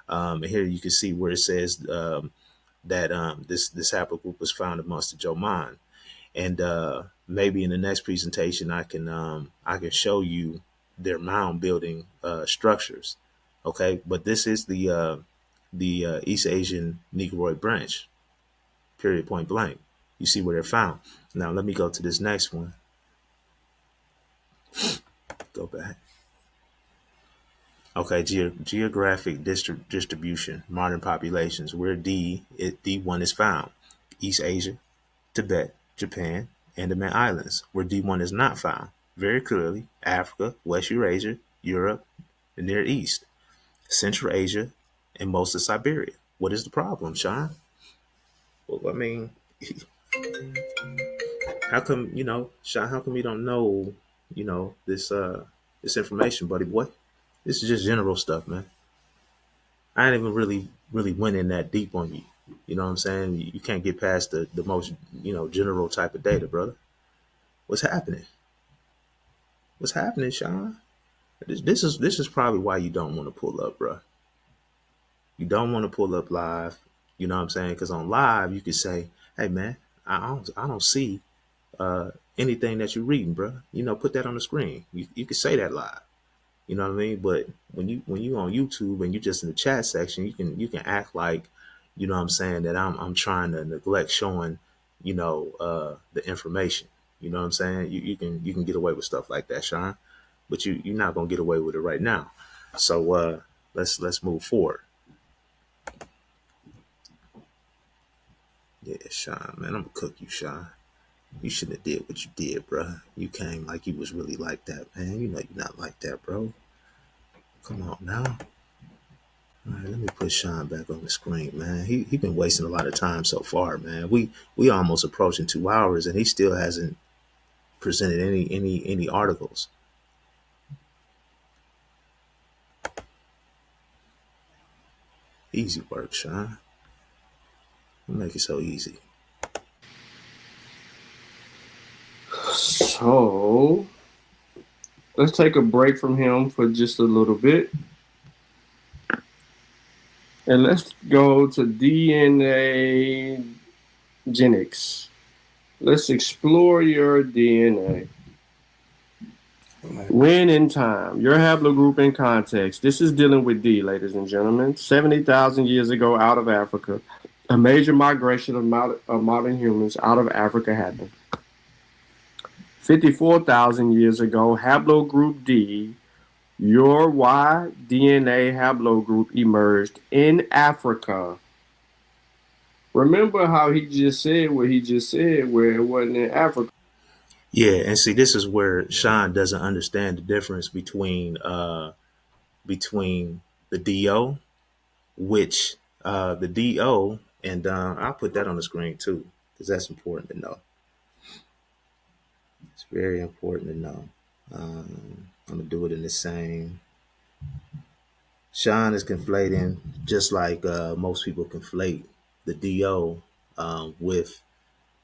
And here you can see where it says that this haplogroup was found amongst the Joman. And maybe in the next presentation, I can show you their mound building structures. Okay, but this is the East Asian Negroid branch. Period. Point blank. You see where they're found. Now let me go to this next one. Go back. Okay, geographic distribution, modern populations, where D1 is found. East Asia, Tibet, Japan, Andaman Islands, where D1 is not found. Very clearly, Africa, West Eurasia, Europe, the Near East, Central Asia, and most of Siberia. What is the problem, Sean? Well, I mean, how come, Sean, how come you don't know, this information, buddy boy? This is just general stuff, man. I ain't even really went in that deep on you. You know what I'm saying? You can't get past the most, general type of data, brother. What's happening? What's happening, Sean? This is probably why you don't want to pull up, bro. You don't want to pull up live. You know what I'm saying? Because on live you can say, "Hey, man, I don't see anything that you're reading, bro. Put that on the screen. You can say that live. You know what I mean? But when you on YouTube and you just in the chat section, you can act like, what I'm saying, that I'm trying to neglect showing, the information. You know what I'm saying? You can get away with stuff like that, Sean, but you're not gonna get away with it right now. So let's move forward. Yeah, Sean, man, I'm gonna cook you, Sean. You shouldn't have did what you did, bro. You came like you was really like that, man. You know you're not like that, bro. Come on now. All right, let me put Sean back on the screen, man. He been wasting a lot of time so far, man. We almost approaching 2 hours, and he still hasn't presented any articles. Easy work, Shawn. You make it so easy. So let's take a break from him for just a little bit. And let's go to DNA genics. Let's explore your DNA. When in time, your haplogroup in context. This is dealing with D, ladies and gentlemen. 70,000 years ago, out of Africa, a major migration of modern humans out of Africa happened. 54,000 years ago, haplogroup D, your Y DNA haplogroup emerged in Africa. Remember how he just said what he just said, where it wasn't in Africa. Yeah, and see, this is where Shawn doesn't understand the difference between the DO, which the DO, and I'll put that on the screen too, because that's important to know. It's very important to know. I'm gonna do it in the same. Shawn is conflating, just like most people conflate the DO with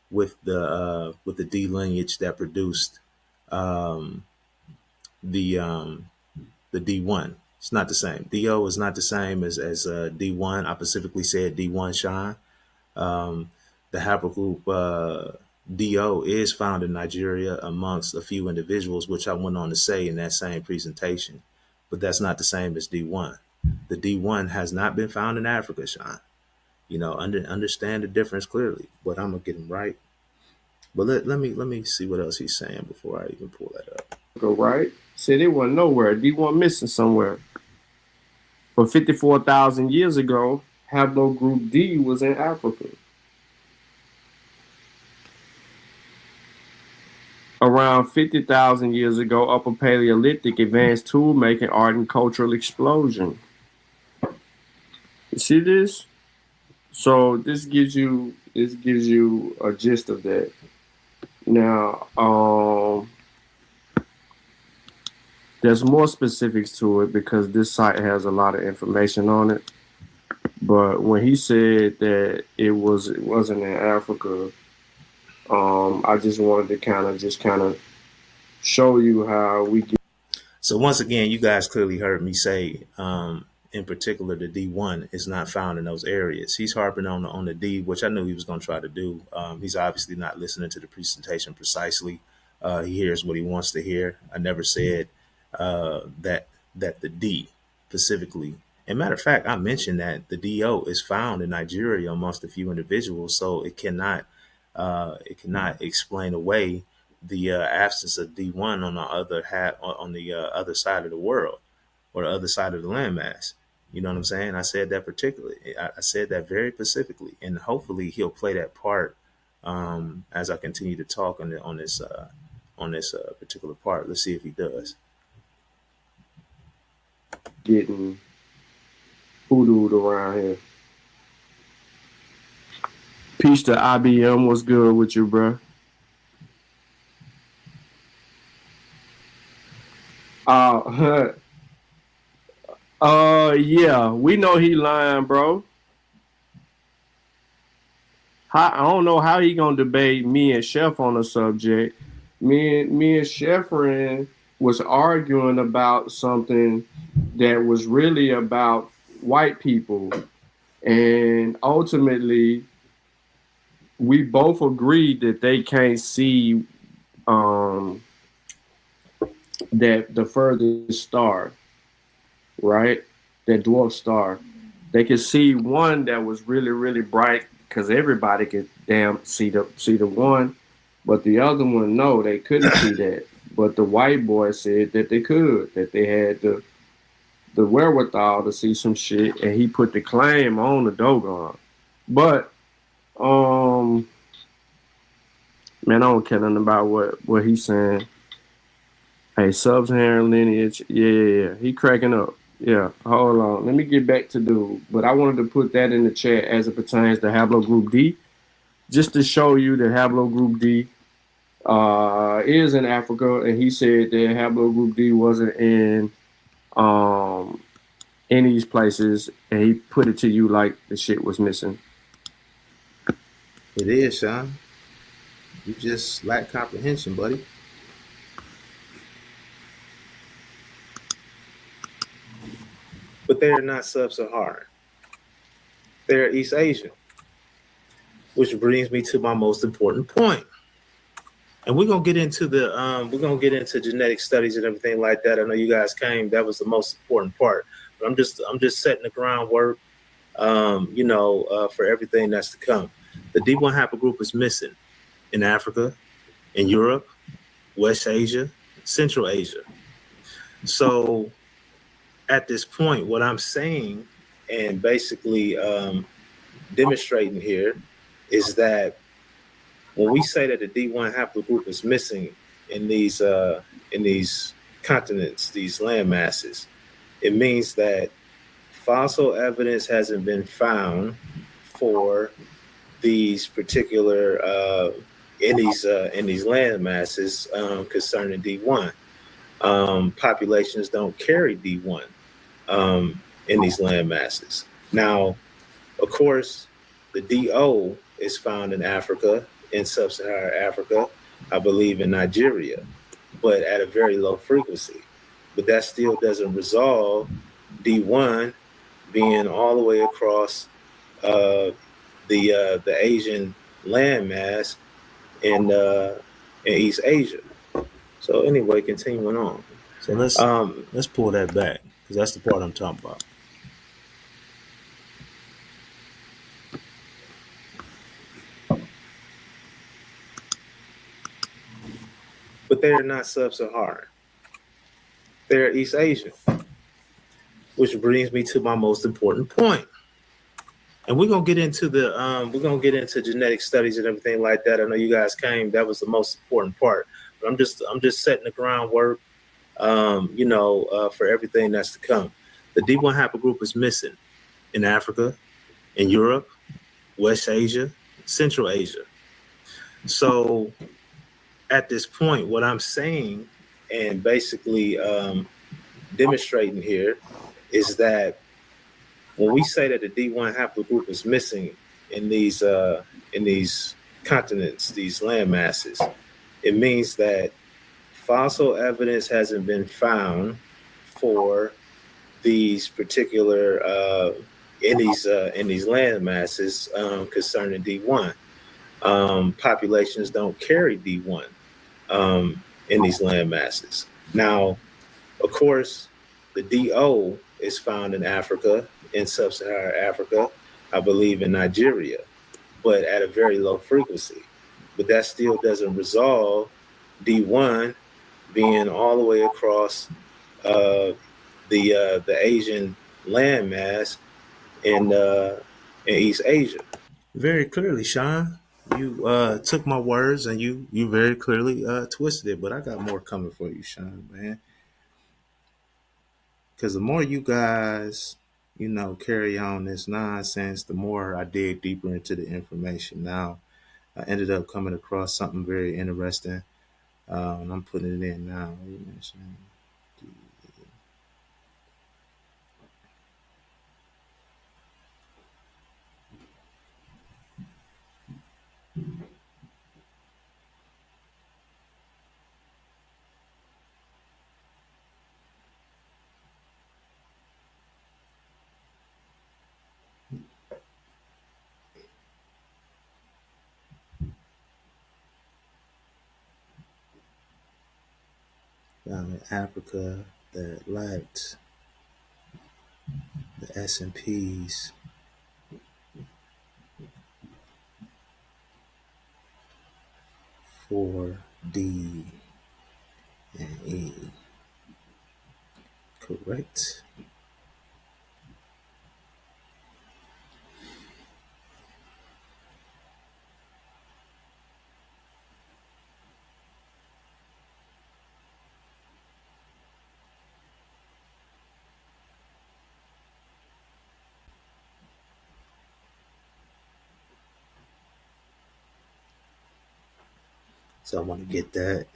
with the D lineage that produced um, the the D1. It's not the same. DO is not the same as D1. I specifically said D1, Shawn. Um, the haplogroup DO is found in Nigeria amongst a few individuals, which I went on to say in that same presentation. But that's not the same as D1. The D1 has not been found in Africa, Shawn. Understand the difference clearly. But I'm gonna get him right. But let me see what else he's saying before I even pull that up. Right? Said it wasn't nowhere. D1 missing somewhere. But 54,000 years ago, haplogroup D was in Africa. Around 50,000 years ago, Upper Paleolithic advanced tool making, art, and cultural explosion. You see this? So this gives you a gist of that. Now, there's more specifics to it because this site has a lot of information on it. But when he said that it wasn't in Africa, I just wanted to kind of show you how we get. So once again, you guys clearly heard me say, in particular, the D1 is not found in those areas. He's harping on the D, which I knew he was going to try to do. He's obviously not listening to the presentation precisely. He hears what he wants to hear. I never said that the D specifically. And matter of fact, I mentioned that the DO is found in Nigeria amongst a few individuals, so it cannot explain away the absence of D1 on the other side of the world or the other side of the landmass. You know what I'm saying? I said that particularly. I said that very specifically, and hopefully he'll play that part as I continue to talk on this particular part. Let's see if he does. Getting hoodooed around here. Peace to IBM. What's good with you, bro? Uh, yeah, we know he lying, bro. I don't know how he gonna debate me and Chef on the subject. Me and Chefrin was arguing about something that was really about white people, and ultimately we both agreed that they can't see um, that the furthest star, right? That dwarf star. They could see one that was really, really bright because everybody could damn see the one, but the other one, no, they couldn't see that. But the white boy said that they could, that they had the wherewithal to see some shit, and he put the claim on the Dogon. But um, man, I don't care nothing about what he's saying. Hey, sub-Saharan lineage, yeah. He cracking up. Yeah, hold on. Let me get back to dude. But I wanted to put that in the chat as it pertains to haplogroup D, just to show you that haplogroup D is in Africa, and he said that haplogroup D wasn't in um in these places, and he put it to you like the shit was missing. It is, Sean. You just lack comprehension, buddy. But they are not sub-Saharan. They're East Asian, which brings me to my most important point. And we're gonna get into genetic studies and everything like that. I know you guys came. That was the most important part. But I'm just setting the groundwork. For everything that's to come. The D1 haplogroup is missing in Africa, in Europe, West Asia, Central Asia. So at this point, what I'm saying and basically demonstrating here is that when we say that the D1 haplogroup is missing in these continents, these land masses, it means that fossil evidence hasn't been found for these particular in these land masses concerning D1. Populations don't carry D1 in these land masses. Now, of course, the DO is found in Africa, in sub-Saharan Africa, I believe in Nigeria, but at a very low frequency. But that still doesn't resolve D1 being all the way across uh, the Asian landmass in in East Asia. So anyway, continuing on. So let's pull that back because that's the part I'm talking about. But they are not sub-Saharan. They're East Asian, which brings me to my most important point. And we're gonna get into genetic studies and everything like that. I know you guys came. That was the most important part. But I'm just setting the groundwork. For everything that's to come. The D1 haplogroup is missing in Africa, in Europe, West Asia, Central Asia. So at this point, what I'm saying and basically demonstrating here is that when we say that the D1 haplogroup is missing in these continents, these land masses, it means that fossil evidence hasn't been found for these particular in these land masses concerning D1. Populations don't carry D1 in these land masses. Now, of course, the DO is found in Africa, in sub-Saharan Africa, I believe in Nigeria, but at a very low frequency. But that still doesn't resolve D1 being all the way across uh, the Asian landmass in East Asia. Very clearly, Sean. You took my words and you very clearly twisted it. But I got more coming for you, Sean, man. Because the more you guys, carry on this nonsense, the more I dig deeper into the information. Now, I ended up coming across something very interesting, and I'm putting it in now. Found in Africa that lacked the S&Ps for D and E. Correct. So I want to get that.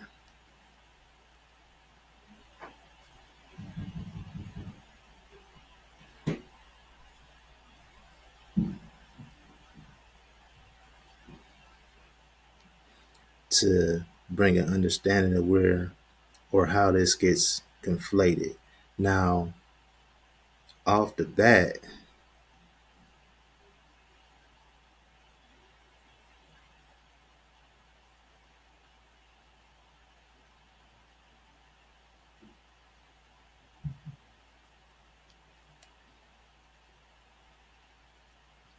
to bring an understanding of where or how this gets conflated. Now, off the bat,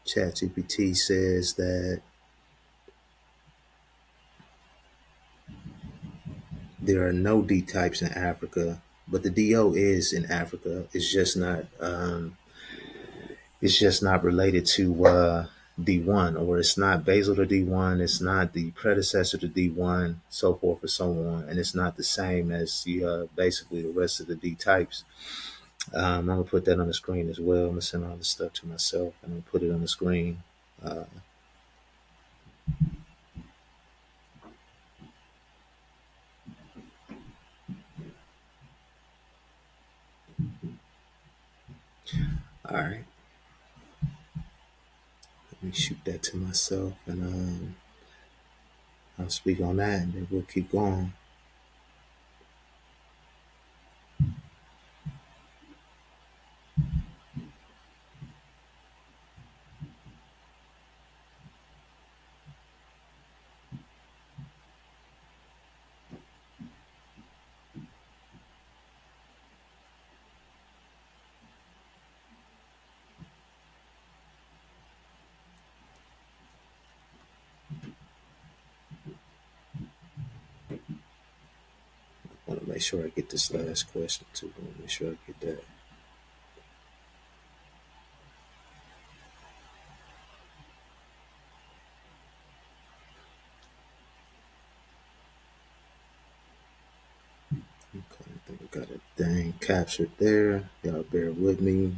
ChatGPT says that there are no D types in Africa, but the DO is in Africa. It's just not related to D1, or it's not basal to D1. It's not the predecessor to D1, so forth and so on, and it's not the same as the basically the rest of the D types. I'm gonna put that on the screen as well. I'm gonna send all this stuff to myself and I'm gonna put it on the screen. Uh, all right, let me shoot that to myself, and I'll speak on that, and then we'll keep going. I want to make sure I get this last question too. I want to make sure I get that. Okay, I think I got it dang captured there. Y'all bear with me.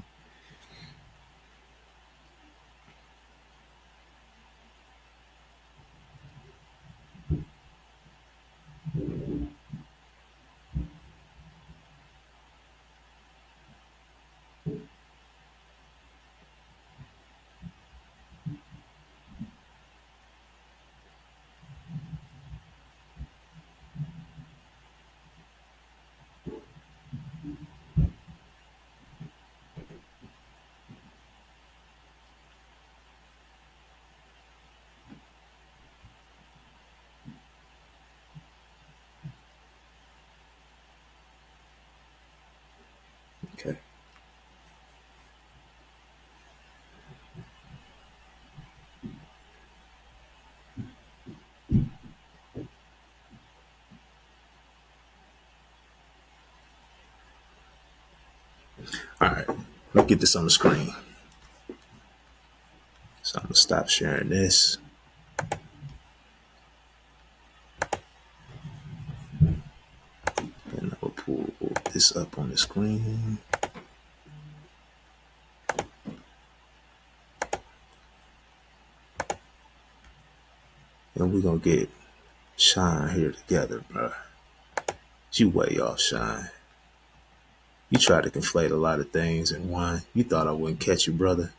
Okay. All right. Let me get this on the screen. So I'm gonna stop sharing this, and I'll pull this up on the screen. And we're gonna get Shawn here together, bro. You way off, Shawn. You tried to conflate a lot of things in one. You thought I wouldn't catch you, brother.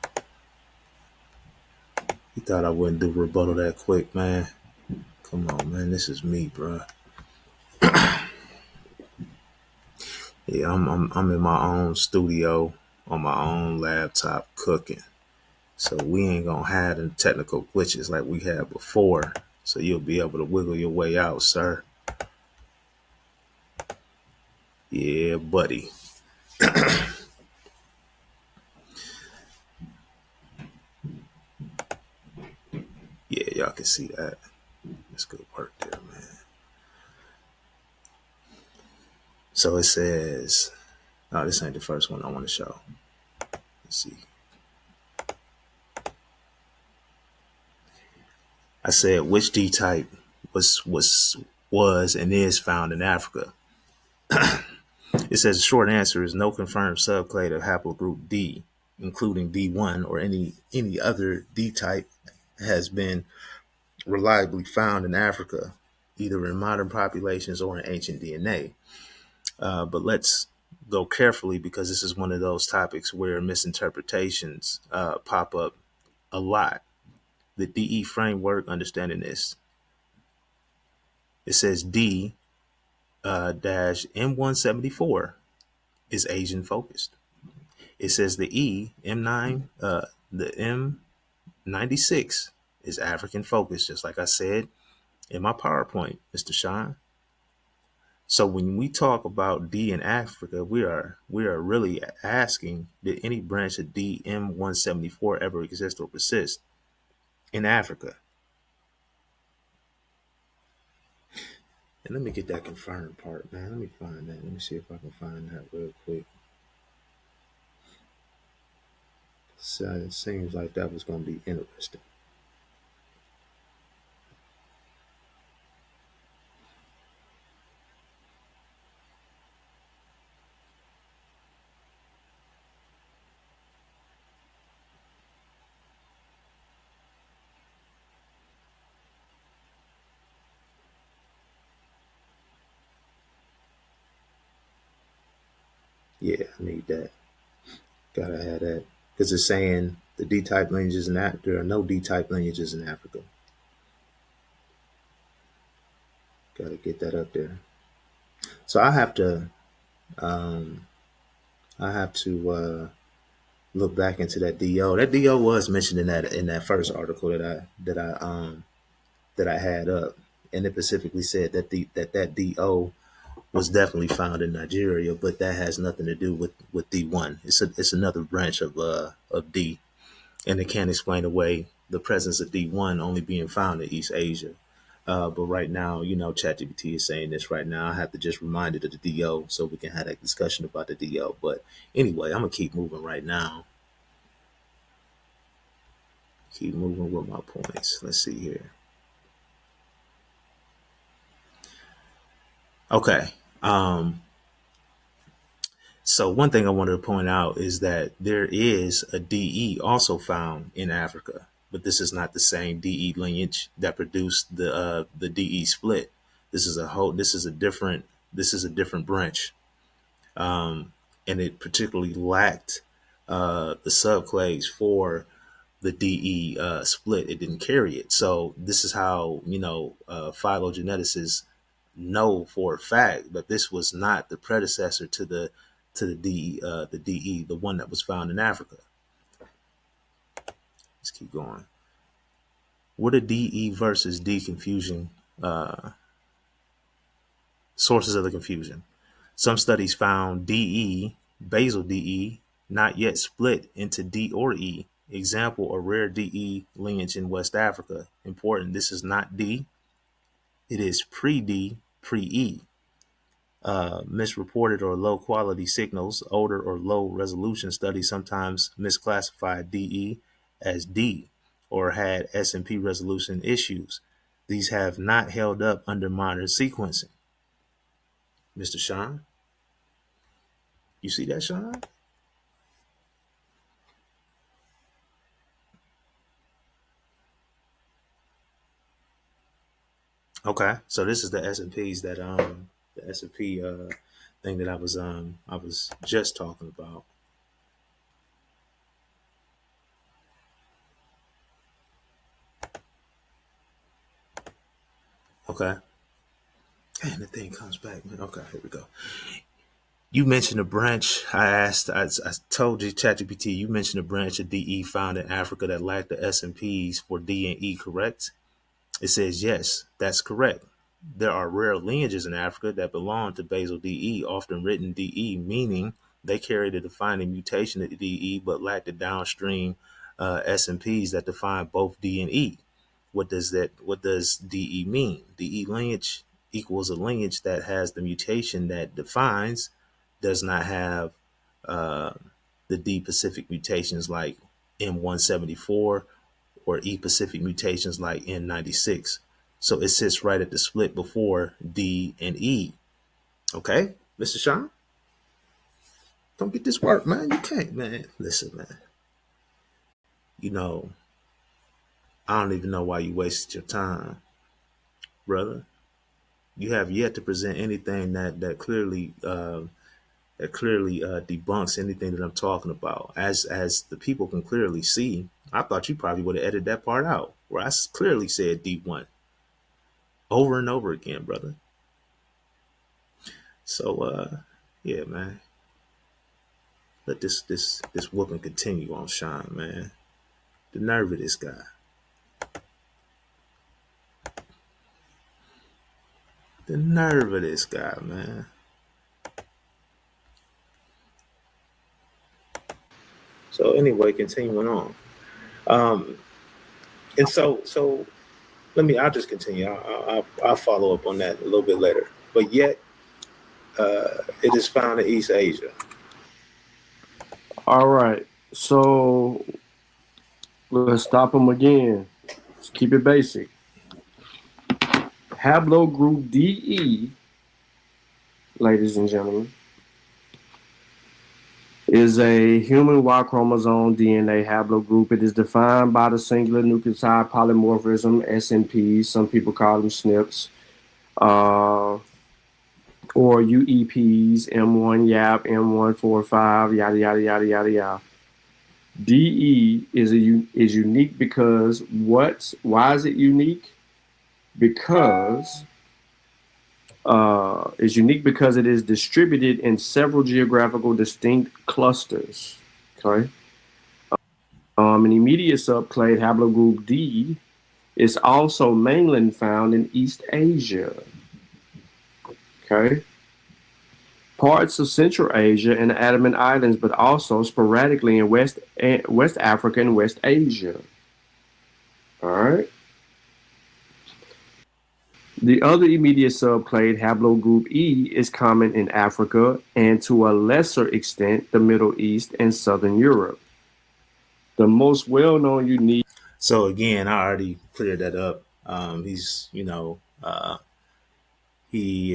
You thought I wouldn't do rebuttal that quick, man. Come on, man. This is me, bro. Yeah, I'm in my own studio on my own laptop cooking. So we ain't gonna have the technical glitches like we had before. So you'll be able to wiggle your way out, sir. Yeah, buddy. Yeah, y'all can see that. That's good work there, man. So it says, no, this ain't the first one I want to show. Let's see. I said which D type was and is found in Africa. It says the short answer is no confirmed subclade of haplogroup D, including D1 or any other D type, has been reliably found in Africa, either in modern populations or in ancient DNA. But let's go carefully because this is one of those topics where misinterpretations pop up a lot. The DE framework, understanding this. It says D dash M174 is Asian focused. It says the M9, the M96 is African focused, just like I said in my PowerPoint, Mr. Shawn. So when we talk about D in Africa, we are really asking, did any branch of DM174 ever exist or persist in Africa? And let me get that confirmed part, man. Let me find that. Let me see if I can find that real quick. So it seems like that was going to be interesting. Yeah, I need that. Gotta have that because it's saying the D-type lineages in that there are no D-type lineages in Africa. Gotta get that up there. So um, I have to look back into that DO. That DO was mentioned in that first article that I had up, and it specifically said that that DO was definitely found in Nigeria, but that has nothing to do with D1. It's another branch of D, and it can't explain away the presence of D1 only being found in East Asia. But right now, ChatGPT is saying this right now. I have to just remind it of the DO so we can have that discussion about the DO. But anyway, I'm gonna keep moving right now. Keep moving with my points. Let's see here. Okay. So one thing I wanted to point out is that there is a DE also found in Africa, but this is not the same DE lineage that produced the DE split. This is a whole. This is a different. This is a different branch, and it particularly lacked the subclades for the DE split. It didn't carry it. So this is how phylogeneticists know for a fact that this was not the predecessor to the DE, the one that was found in Africa. Let's keep going. What are DE versus D confusion? Sources of the confusion. Some studies found DE, basal DE, not yet split into D or E. Example, a rare DE lineage in West Africa. Important, this is not D. It is pre-D, pre-E. Misreported or low quality signals, older or low resolution studies sometimes misclassified DE as D or had S&P resolution issues. These have not held up under modern sequencing. Mr. Shawn, you see that, Shawn? Okay, so this is the S&Ps that the S&P thing that I was just talking about. Okay, and the thing comes back, man. Okay, here we go. You mentioned a branch. I told you, ChatGPT, you mentioned a branch of DE found in Africa that lacked the S&Ps for D and E, correct? It says, yes, that's correct. There are rare lineages in Africa that belong to basal DE, often written DE, meaning they carry the defining mutation of DE but lack the downstream S&Ps that define both D and E. What does DE mean? DE lineage equals a lineage that has the mutation that defines, does not have uh, the D Pacific mutations like M174 or E Pacific mutations like N96. So it sits right at the split before D and E. Okay, Mr. Shawn, don't get this work, man. You can't, man. Listen, man. You know, I don't even know why you wasted your time, brother. You have yet to present anything that clearly debunks anything that I'm talking about. As the people can clearly see, I thought you probably would have edited that part out where I clearly said D1. over and over again, brother. So yeah, man. Let this whooping continue on Shawn, man. The nerve of this guy. The nerve of this guy, man. So anyway, continuing on. Um, and so let me. I'll just continue. I'll follow up on that a little bit later. But yet, it is found in East Asia. All right. So let's stop them again. Let's keep it basic. Haplogroup DE, ladies and gentlemen, is a human Y chromosome DNA haplogroup. It is defined by the singular nucleotide polymorphism (SNPs). Some people call them SNPs, uh, or UEPs, M1, YAP, M145, yada yada yada yada yada. DE is unique because what? Why is it unique? Because is unique because it is distributed in several geographical distinct clusters. Okay. An immediate subclade haplogroup D is also mainly found in East Asia. Okay. Parts of Central Asia and the Andaman Islands, but also sporadically in West Africa and West Asia. All right. The other immediate subclade, haplogroup E, is common in Africa and to a lesser extent the Middle East and Southern Europe. The most well-known unique. So again, I already cleared that up. He's, he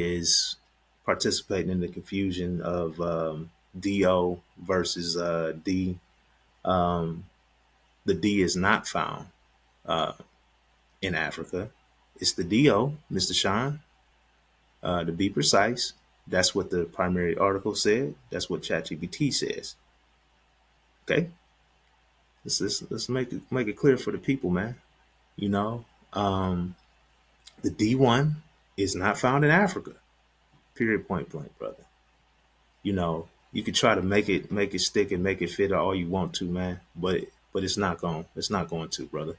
is participating in the confusion of Do versus D. Um, the D is not found uh, in Africa. It's the Do, Mr. Shawn. To be precise, that's what the primary article said. That's what ChatGPT says. Okay, let's make it clear for the people, man. You know, um, the D1 is not found in Africa. Period. Point blank, brother. You could try to make it stick and make it fit all you want to, man. But it's not going to, brother.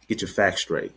Get your facts straight.